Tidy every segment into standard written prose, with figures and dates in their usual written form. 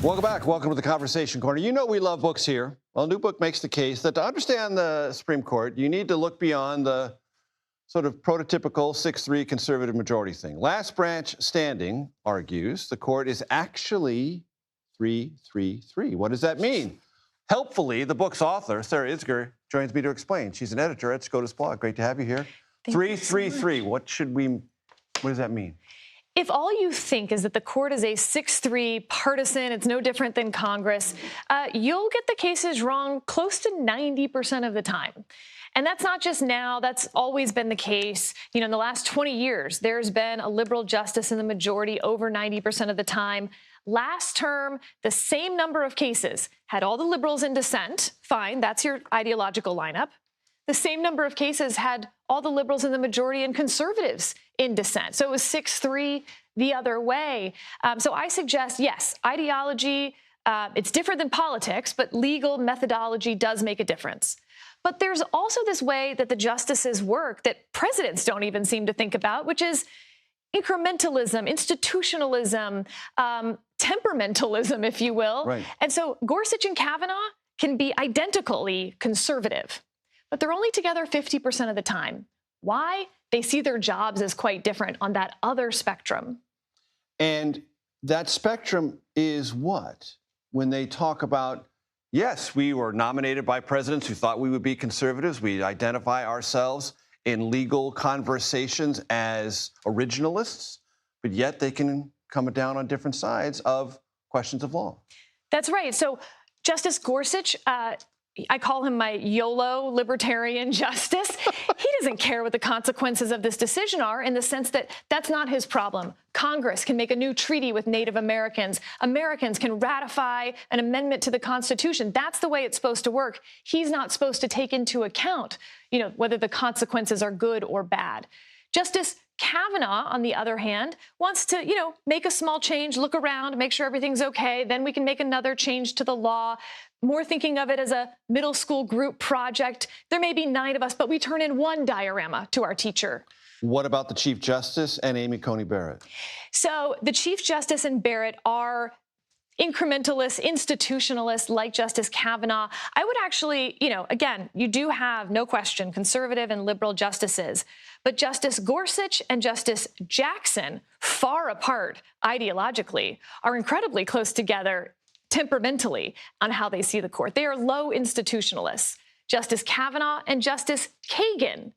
Welcome back. Welcome to the Conversation Corner. You know we love books here. Well, a new book makes the case that to understand the Supreme Court, you need to look beyond the sort of prototypical 6-3 conservative majority thing. Last Branch Standing argues the court is actually 3-3-3. What does that mean? Helpfully, the book's author, Sarah Isgur, joins me to explain. She's an editor at SCOTUSblog. Great to have you here. 3-3-3. What does that mean? If all you think is that the court is a 6-3 partisan, it's no different than Congress, you'll get the cases wrong close to 90% of the time. And that's not just now, that's always been the case. You know, in the last 20 years, there's been a liberal justice in the majority over 90% of the time. Last term, the same number of cases had all the liberals in dissent. Fine, that's your ideological lineup. The same number of cases had all the liberals in the majority and conservatives in dissent. So it was 6-3 the other way. So I suggest, yes, ideology, it's different than politics, but legal methodology does make a difference. But there's also this way that the justices work that presidents don't even seem to think about, which is incrementalism, institutionalism, temperamentalism, if you will. Right. And so Gorsuch and Kavanaugh can be identically conservative, but they're only together 50% of the time. Why? They see their jobs as quite different on that other spectrum. And that spectrum is what? When they talk about, yes, we were nominated by presidents who thought we would be conservatives. We identify ourselves in legal conversations as originalists, but yet they can come down on different sides of questions of law. That's right. So Justice Gorsuch, I call him my YOLO libertarian justice. He doesn't care what the consequences of this decision are, in the sense that that's not his problem. Congress can make a new treaty with Native Americans. Americans can ratify an amendment to the Constitution. That's the way it's supposed to work. He's not supposed to take into account, whether the consequences are good or bad. Justice Kavanaugh, on the other hand, wants to, make a small change, look around, make sure everything's okay. Then we can make another change to the law. More thinking of it as a middle school group project. There may be 9 of us, but we turn in 1 diorama to our teacher. What about the Chief Justice and Amy Coney Barrett? So the Chief Justice and Barrett are incrementalists, institutionalists like Justice Kavanaugh. I would actually, again, you do have, no question, conservative and liberal justices. But Justice Gorsuch and Justice Jackson, far apart ideologically, are incredibly close together temperamentally on how they see the court. They are low institutionalists. Justice Kavanaugh and Justice Kagan,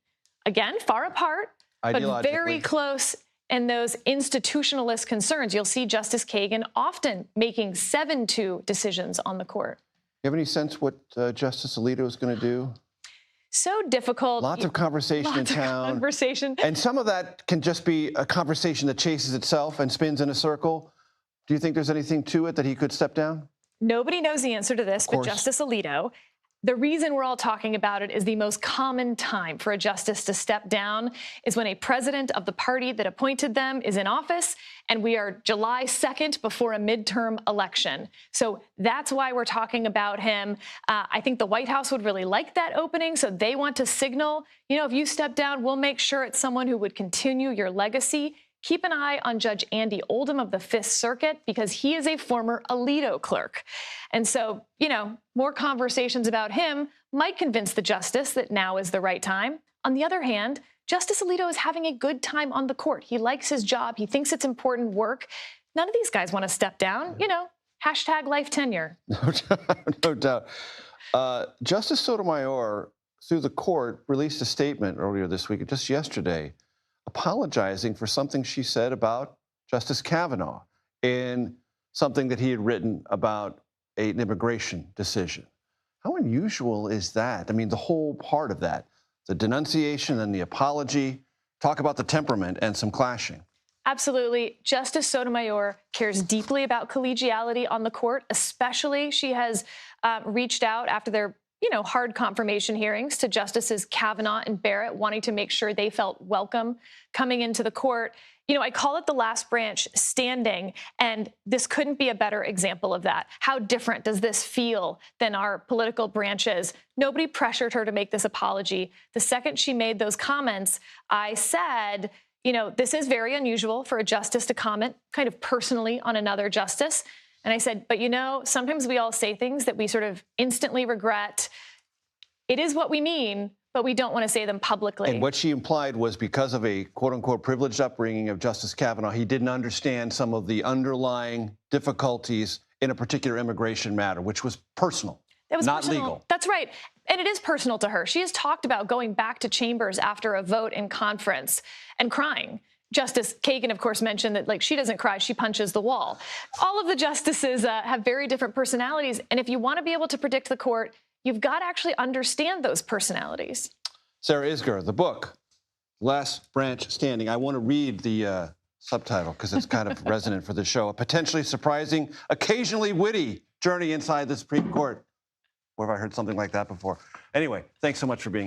again, far apart, but very close in those institutionalist concerns. You'll see Justice Kagan often making 7-2 decisions on the court. You have any sense what Justice Alito is going to do? So difficult. Lots of conversation in town. Conversation. And some of that can just be a conversation that chases itself and spins in a circle. Do you think there's anything to it that he could step down? Nobody knows the answer to this but Justice Alito. The reason we're all talking about it is the most common time for a justice to step down is when a president of the party that appointed them is in office, and we are July 2nd before a midterm election. So that's why we're talking about him. I think the White House would really like that opening, so they want to signal, if you step down, we'll make sure it's someone who would continue your legacy. Keep an eye on Judge Andy Oldham of the Fifth Circuit, because he is a former Alito clerk. And so, more conversations about him might convince the justice that now is the right time. On the other hand, Justice Alito is having a good time on the court. He likes his job. He thinks it's important work. None of these guys want to step down. Hashtag life tenure. No doubt. Justice Sotomayor, through the court, released a statement earlier this week, just yesterday, apologizing for something she said about Justice Kavanaugh in something that he had written about an immigration decision. How unusual is that? I mean, the whole part of that, the denunciation and the apology, talk about the temperament and some clashing. Absolutely. Justice Sotomayor cares deeply about collegiality on the court, especially she has reached out after their hard confirmation hearings to Justices Kavanaugh and Barrett, wanting to make sure they felt welcome coming into the court. I call it the last branch standing, and this couldn't be a better example of that. How different does this feel than our political branches? Nobody pressured her to make this apology. The second she made those comments, I said, this is very unusual for a justice to comment kind of personally on another justice. And I said, but you know, sometimes we all say things that we sort of instantly regret. It is what we mean, but we don't want to say them publicly. And what she implied was because of a quote-unquote privileged upbringing of Justice Kavanaugh, he didn't understand some of the underlying difficulties in a particular immigration matter, which was personal, not personal. legal. That's right. And it is personal to her. She has talked about going back to chambers after a vote in conference and crying. Justice Kagan, of course, mentioned that, like, she doesn't cry, she punches the wall. All of the justices have very different personalities. And if you want to be able to predict the court, you've got to actually understand those personalities. Sarah Isgur, the book, Last Branch Standing. I want to read the subtitle because it's kind of resonant for the show. A potentially surprising, occasionally witty journey inside the Supreme Court. Where have I heard something like that before? Anyway, thanks so much for being